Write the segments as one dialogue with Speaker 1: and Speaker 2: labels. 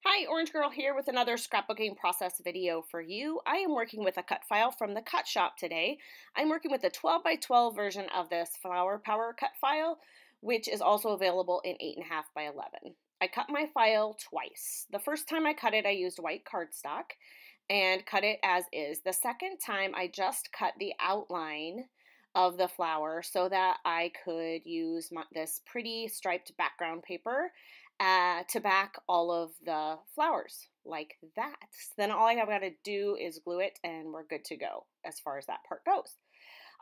Speaker 1: Hi, Orange Girl here with another scrapbooking process video for you. I am working with a cut file from the Cut Shop today. I'm working with the 12 by 12 version of this Flower Power cut file, which is also available in 8.5 by 11. I cut my file twice. The first time I cut it, I used white cardstock and cut it as is. The second time, I just cut the outline of the flower so that I could use this pretty striped background paper to back all of the flowers like that. Then all I have got to do is glue it and we're good to go as far as that part goes.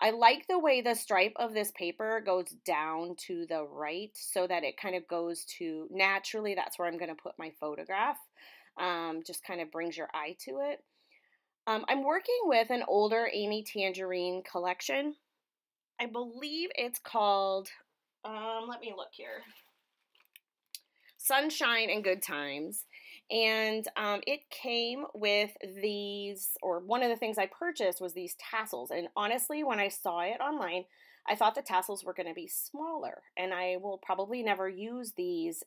Speaker 1: I like the way the stripe of this paper goes down to the right so that it kind of goes to naturally. That's where I'm going to put my photograph. Just kind of brings your eye to it. I'm working with an older Amy Tangerine collection. I believe it's called, let me look here. Sunshine and Good Times, and it came with these, or one of the things I purchased was these tassels, and honestly when I saw it online I thought the tassels were going to be smaller and I will probably never use these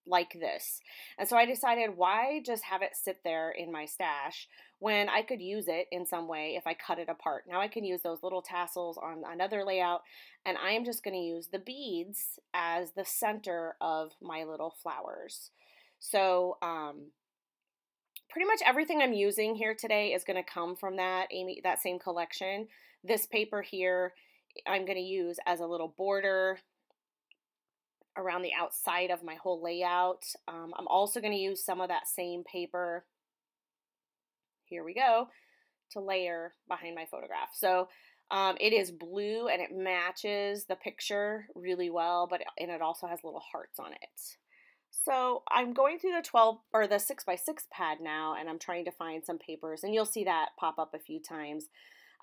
Speaker 1: like this, and so I decided why just have it sit there in my stash when I could use it in some way if I cut it apart. Now I can use those little tassels on another layout, and I am just going to use the beads as the center of my little flowers. So pretty much everything I'm using here today is going to come from that same collection. This paper here I'm going to use as a little border around the outside of my whole layout. I'm also going to use some of that same paper, here we go, to layer behind my photograph. So it is blue and it matches the picture really well, and it also has little hearts on it. So I'm going through the 12 or the 6x6 pad now, and I'm trying to find some papers, and you'll see that pop up a few times.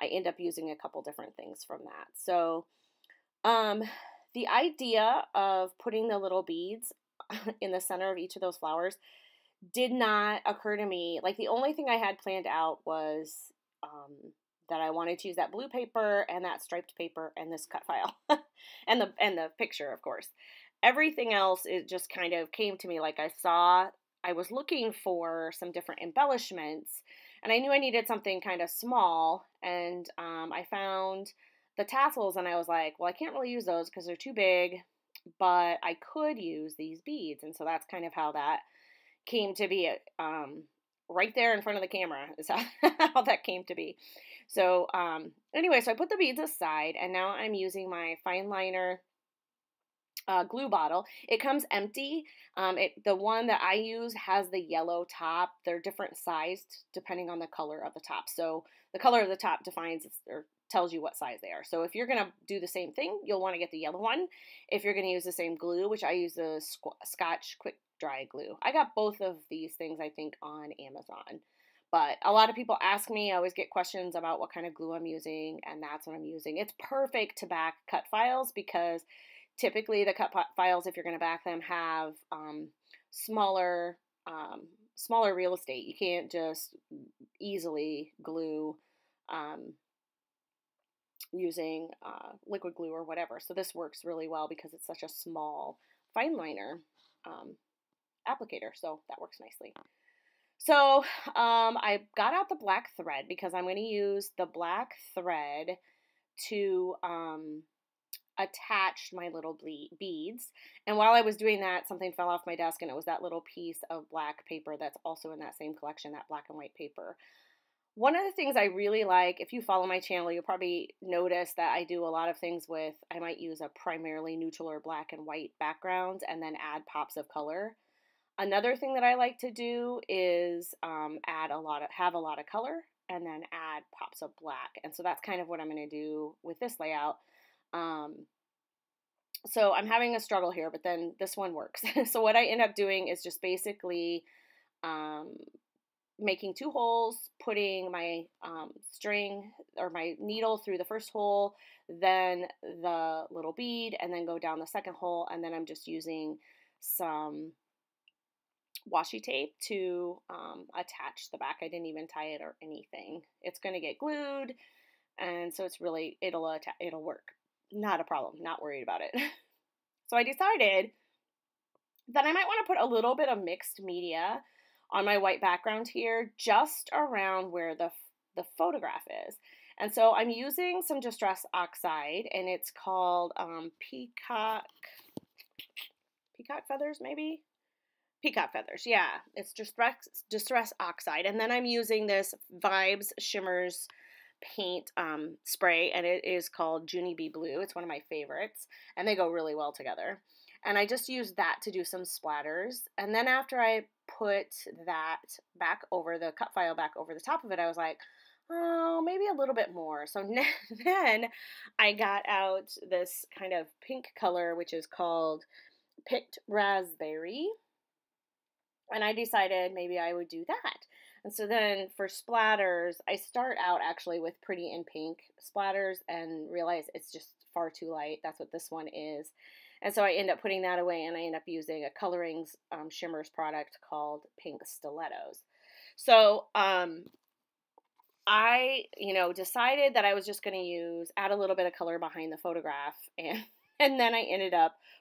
Speaker 1: I end up using a couple different things from that. So the idea of putting the little beads in the center of each of those flowers did not occur to me. Like, the only thing I had planned out was that I wanted to use that blue paper and that striped paper and this cut file and the picture, of course. Everything else, it just kind of came to me. Like, I was looking for some different embellishments, and I knew I needed something kind of small, and I found the tassels, and I was like, well, I can't really use those because they're too big, but I could use these beads. And so that's kind of how that came to be. Right there in front of the camera is how that came to be. So anyway, so I put the beads aside, and now I'm using my fine liner glue bottle. It comes empty. The one that I use has the yellow top. They're different sized depending on the color of the top. So the color of the top defines or tells you what size they are. So if you're going to do the same thing, you'll want to get the yellow one. If you're going to use the same glue, which I use the Scotch Quick Dry glue. I got both of these things, I think, on Amazon. But a lot of people ask me, I always get questions about what kind of glue I'm using, and that's what I'm using. It's perfect to back cut files because typically the cut files, if you're going to back them, have smaller real estate. You can't just easily glue using liquid glue or whatever. So this works really well because it's such a small fine liner applicator. So that works nicely. So I got out the black thread because I'm going to use the black thread to attach my little beads. And while I was doing that, something fell off my desk, and it was that little piece of black paper that's also in that same collection, that black and white paper. One of the things I really like, if you follow my channel, you'll probably notice that I do a lot of things with, I might use a primarily neutral or black and white background and then add pops of color. Another thing that I like to do is have a lot of color and then add pops of black. And so that's kind of what I'm going to do with this layout. So I'm having a struggle here, but then this one works. So what I end up doing is just basically making 2 holes, putting my string or my needle through the first hole, then the little bead, and then go down the second hole, and then I'm just using some washi tape to attach the back. I didn't even tie it or anything. It's going to get glued, and so it's really, it'll work. Not a problem, not worried about it. So I decided that I might want to put a little bit of mixed media on my white background here, just around where the photograph is. And so I'm using some Distress Oxide, and it's called Peacock Feathers, maybe? Peacock Feathers, yeah. It's Distress Oxide. And then I'm using this Vibes Shimmers paint spray, and it is called Junie Bee Blue. It's one of my favorites, and they go really well together. And I just used that to do some splatters. And then after I put that back over the cut file back over the top of it, I was like, oh, maybe a little bit more. So then I got out this kind of pink color, which is called Picked Raspberry. And I decided maybe I would do that. And so then for splatters, I start out actually with Pretty in Pink splatters and realize it's just far too light. That's what this one is. And so I end up putting that away, and I end up using a Colorings Shimmers product called Pink Stilettos. So I, decided that I was just going to add a little bit of color behind the photograph, and then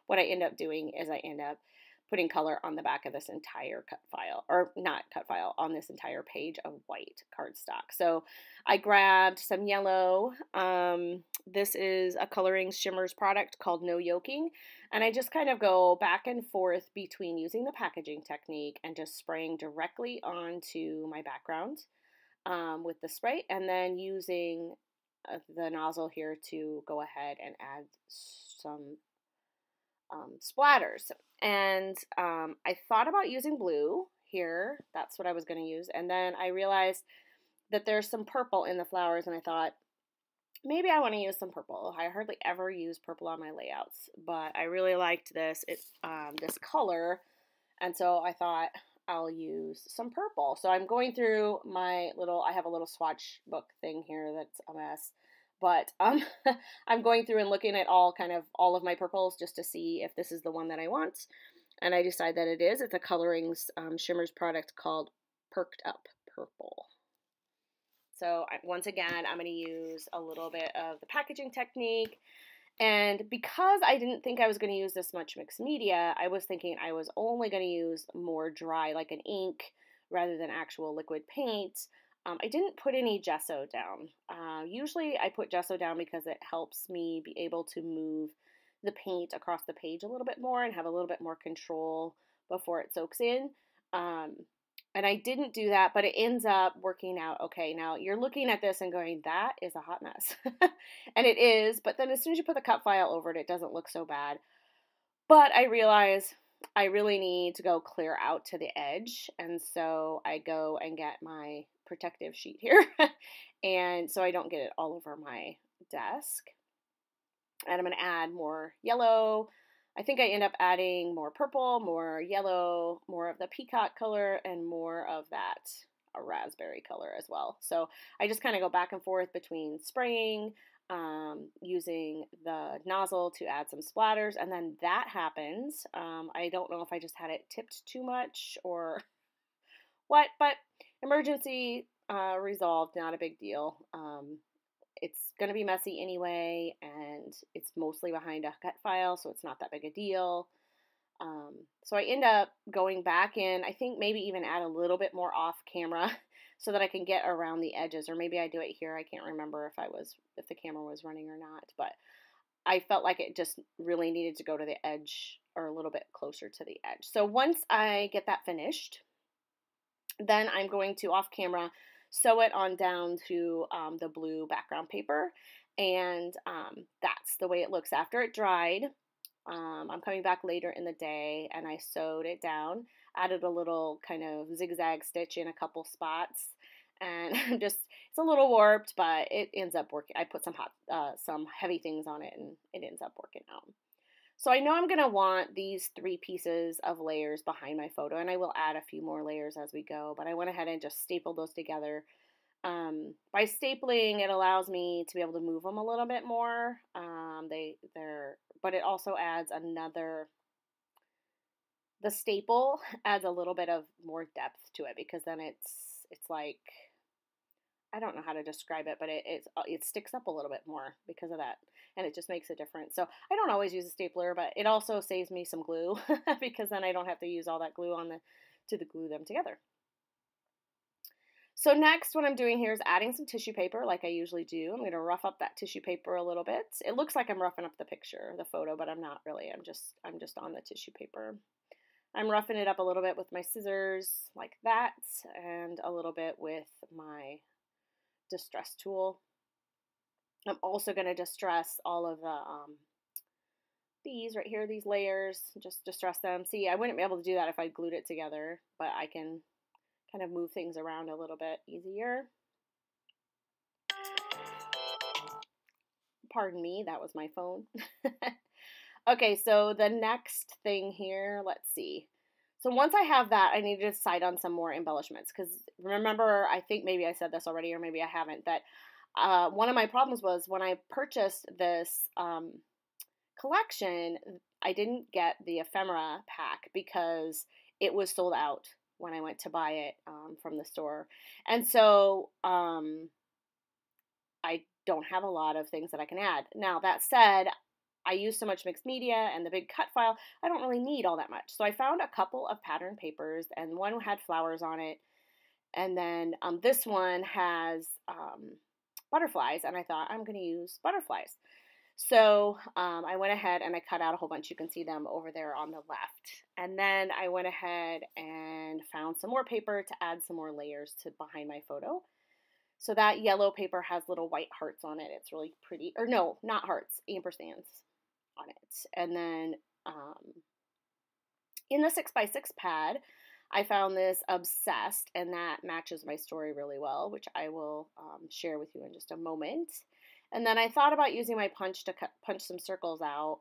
Speaker 1: what I end up doing is I end up putting color on the back of this entire on this entire page of white cardstock. So I grabbed some yellow. This is a Colorings Shimmers product called No Yoking, and I just kind of go back and forth between using the packaging technique and just spraying directly onto my background with the spray, and then using the nozzle here to go ahead and add some splatters. And I thought about using blue here. That's what I was going to use. And then I realized that there's some purple in the flowers, and I thought, maybe I want to use some purple. I hardly ever use purple on my layouts, but I really liked this color, and so I thought I'll use some purple. So I'm going through I have a little swatch book thing here that's a mess. But I'm going through and looking at all of my purples just to see if this is the one that I want. And I decide that it is. It's a Colorings Shimmers product called Perked Up Purple. So once again, I'm going to use a little bit of the packaging technique. And because I didn't think I was going to use this much mixed media, I was thinking I was only going to use more dry, like an ink, rather than actual liquid paint. I didn't put any gesso down. Usually I put gesso down because it helps me be able to move the paint across the page a little bit more and have a little bit more control before it soaks in. And I didn't do that, but it ends up working out okay. Now you're looking at this and going, that is a hot mess. And it is, but then as soon as you put the cut file over it, it doesn't look so bad. But I realize I really need to go clear out to the edge, and so I go and get my protective sheet here, and so I don't get it all over my desk. And I'm going to add more yellow. I think I end up adding more purple, more yellow, more of the peacock color, and more of that raspberry color as well. So I just kind of go back and forth between spraying, using the nozzle to add some splatters, and then that happens. I don't know if I just had it tipped too much or what, but emergency resolved, not a big deal. It's going to be messy anyway, and it's mostly behind a cut file, so it's not that big a deal. So I end up going back in, I think maybe even add a little bit more off camera so that I can get around the edges, or maybe I do it here. I can't remember if the camera was running or not, but I felt like it just really needed to go to the edge or a little bit closer to the edge. So once I get that finished, then I'm going to off camera sew it on down to the blue background paper, and that's the way it looks after it dried. I'm coming back later in the day, and I sewed it down, added a little kind of zigzag stitch in a couple spots, and it's a little warped, but it ends up working. I put some heavy things on it, and it ends up working out. So I know I'm going to want these 3 pieces of layers behind my photo, and I will add a few more layers as we go, but I went ahead and just stapled those together. By stapling, it allows me to be able to move them a little bit more. But it also adds the staple adds a little bit of more depth to it, because then it's like, I don't know how to describe it, but it sticks up a little bit more because of that, and it just makes a difference. So I don't always use a stapler, but it also saves me some glue because then I don't have to use all that glue to glue them together. So next, what I'm doing here is adding some tissue paper like I usually do. I'm going to rough up that tissue paper a little bit. It looks like I'm roughing up the picture, the photo, but I'm not really. I'm just on the tissue paper. I'm roughing it up a little bit with my scissors like that, and a little bit with my distress tool. I'm also going to distress all of the these right here, these layers, just distress them. See, I wouldn't be able to do that if I glued it together, but I can kind of move things around a little bit easier. Pardon me, that was my phone. Okay, so the next thing here, let's see. So once I have that, I need to decide on some more embellishments, because remember, I think maybe I said this already, or maybe I haven't, that one of my problems was when I purchased this collection, I didn't get the ephemera pack because it was sold out when I went to buy it from the store. And so I don't have a lot of things that I can add. Now, that said, I use so much mixed media and the big cut file, I don't really need all that much. So I found a couple of pattern papers, and one had flowers on it. And then this one has butterflies, and I thought I'm going to use butterflies. So I went ahead and I cut out a whole bunch. You can see them over there on the left. And then I went ahead and found some more paper to add some more layers to behind my photo. So that yellow paper has little white hearts on it. It's really pretty. Or no, not hearts, ampersands on it. And then in the 6x6 pad, I found this Obsessed, and that matches my story really well, which I will share with you in just a moment. And then I thought about using my punch to punch some circles out.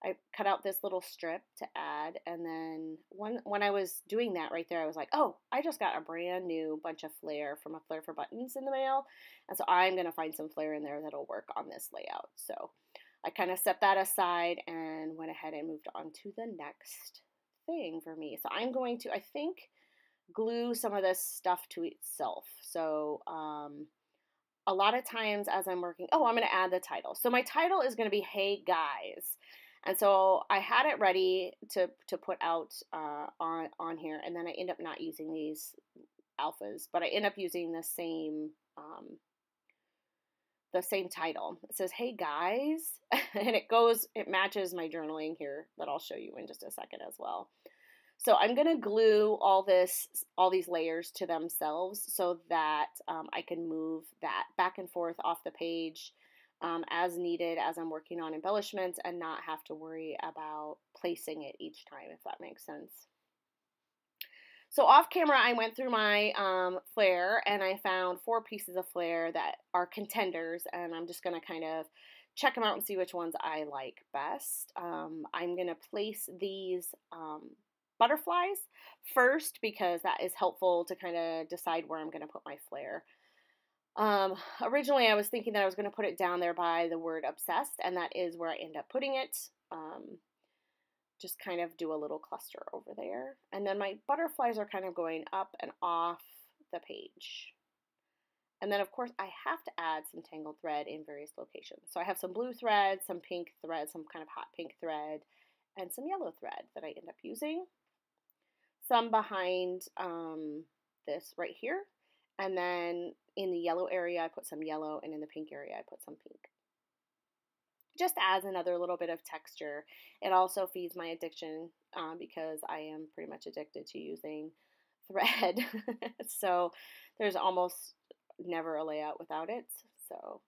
Speaker 1: I cut out this little strip to add, and then when I was doing that right there, I was like, oh, I just got a brand new bunch of flair from a Flair for Buttons in the mail, and so I'm going to find some flair in there that'll work on this layout. So I kind of set that aside and went ahead and moved on to the next thing for me. So I'm going to, I think, glue some of this stuff to itself. So a lot of times as I'm working, I'm going to add the title. So my title is going to be Hey Guys. And so I had it ready to put out on here, and then I end up not using these alphas, but I end up using the same title. It says Hey Guys, and it matches my journaling here that I'll show you in just a second as well. So I'm going to glue all these layers to themselves so that I can move that back and forth off the page as needed as I'm working on embellishments, and not have to worry about placing it each time, if that makes sense. So off camera, I went through my flair, and I found 4 pieces of flair that are contenders, and I'm just going to kind of check them out and see which ones I like best. I'm going to place these butterflies first because that is helpful to kind of decide where I'm going to put my flair. Originally I was thinking that I was going to put it down there by the word obsessed, and that is where I end up putting it. Just kind of do a little cluster over there. And then my butterflies are kind of going up and off the page. And then of course I have to add some tangled thread in various locations. So I have some blue thread, some pink thread, some kind of hot pink thread, and some yellow thread that I end up using. Some behind this right here. And then in the yellow area, I put some yellow, and in the pink area, I put some pink. Just adds another little bit of texture. It also feeds my addiction because I am pretty much addicted to using thread. So there's almost never a layout without it. So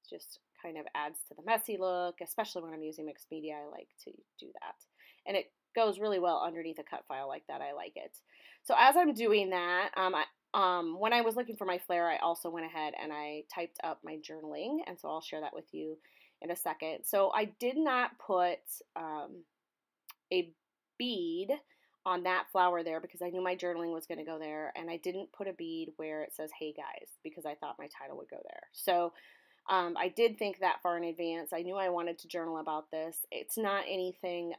Speaker 1: it just kind of adds to the messy look, especially when I'm using mixed media. I like to do that. And it goes really well underneath a cut file like that. I like it. So as I'm doing that, when I was looking for my flair, I also went ahead and I typed up my journaling, and so I'll share that with you in a second. So I did not put a bead on that flower there because I knew my journaling was going to go there, and I didn't put a bead where it says Hey Guys because I thought my title would go there. So I did think that far in advance. I knew I wanted to journal about this. It's not anything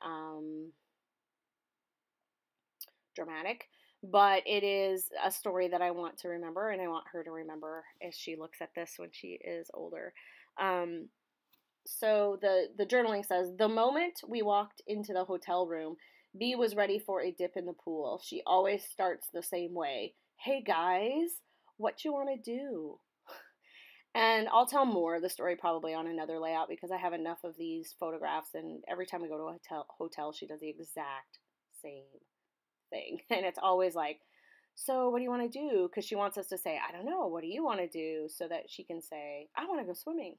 Speaker 1: dramatic, but it is a story that I want to remember, and I want her to remember as she looks at this when she is older. So the journaling says, the moment we walked into the hotel room, B was ready for a dip in the pool. She always starts the same way. hey guys, what you want to do? And I'll tell more of the story probably on another layout because I have enough of these photographs, and every time we go to a hotel she does the exact same thing. And it's always like, so what do you want to do? Because she wants us to say, I don't know, what do you want to do? So that she can say, I want to go swimming,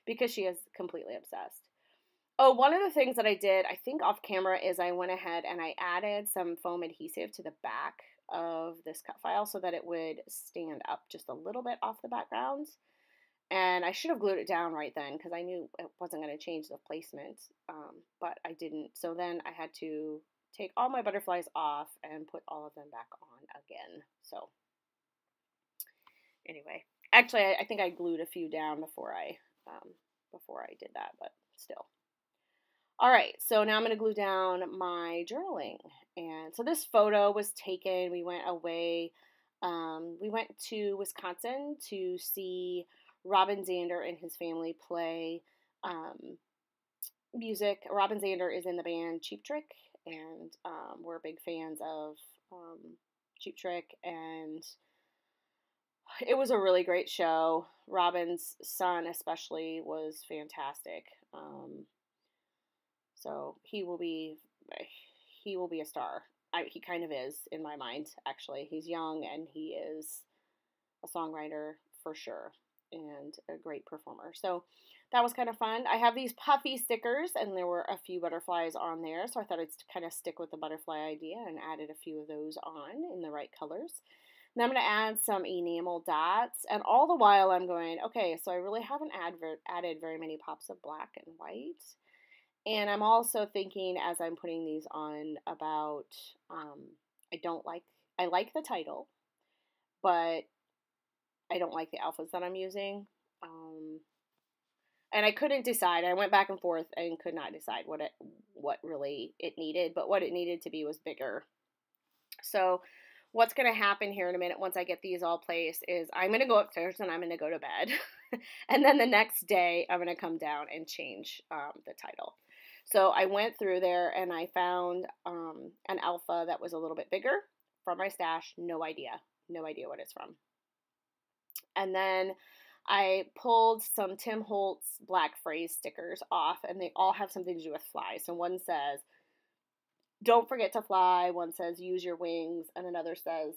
Speaker 1: because she is completely obsessed. Oh, one of the things that I did, I think off camera, is I went ahead and I added some foam adhesive to the back of this cut file so that it would stand up just a little bit off the background. And I should have glued it down right then because I knew it wasn't going to change the placement, but I didn't. So then I had to take all my butterflies off and put all of them back on again. So anyway, actually, I think I glued a few down before I did that, but still. All right, so now I'm going to glue down my journaling. And so this photo was taken. We went away. We went to Wisconsin to see Robin Zander and his family play music. Robin Zander is in the band Cheap Trick, and we're big fans of Cheap Trick, and it was a really great show. Robin's son especially was fantastic. So he will be a star. He kind of is in my mind, actually. He's young and he is a songwriter for sure and a great performer. So that was kind of fun. I have these puffy stickers and there were a few butterflies on there, so I thought I'd kind of stick with the butterfly idea and added a few of those on in the right colors. Then I'm going to add some enamel dots, and all the while I'm going, okay, so I really haven't added very many pops of black and white. And I'm also thinking as I'm putting these on about, I like the title, but I don't like the alphas that I'm using. And I couldn't decide. I went back and forth and could not decide what really it needed, but what it needed to be was bigger. So what's going to happen here in a minute once I get these all placed is I'm going to go upstairs and I'm going to go to bed. And then the next day I'm going to come down and change the title. So I went through there and I found an alpha that was a little bit bigger from my stash. No idea what it's from. And then I pulled some Tim Holtz black phrase stickers off, and they all have something to do with fly. So one says, don't forget to fly. One says, use your wings. And another says,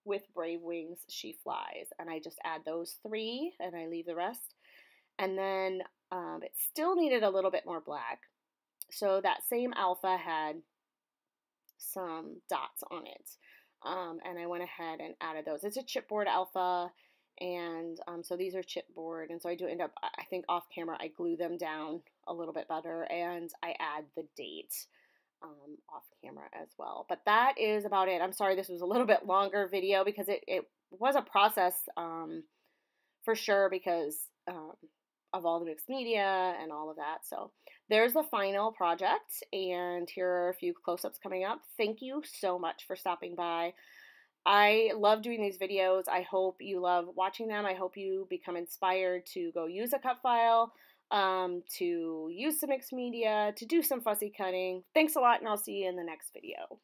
Speaker 1: with brave wings, she flies. And I just add those three and I leave the rest. And then it still needed a little bit more black. So that same alpha had some dots on it. And I went ahead and added those. It's a chipboard alpha. And so these are chipboard. And so I do end up, I think off camera, I glue them down a little bit better. And I add the date off camera as well. But that is about it. I'm sorry this was a little bit longer video because it was a process for sure because of all the mixed media and all of that. So there's the final project, and here are a few close-ups coming up. Thank you so much for stopping by. I love doing these videos. I hope you love watching them. I hope you become inspired to go use a cut file, to use some mixed media, to do some fussy cutting. Thanks a lot, and I'll see you in the next video.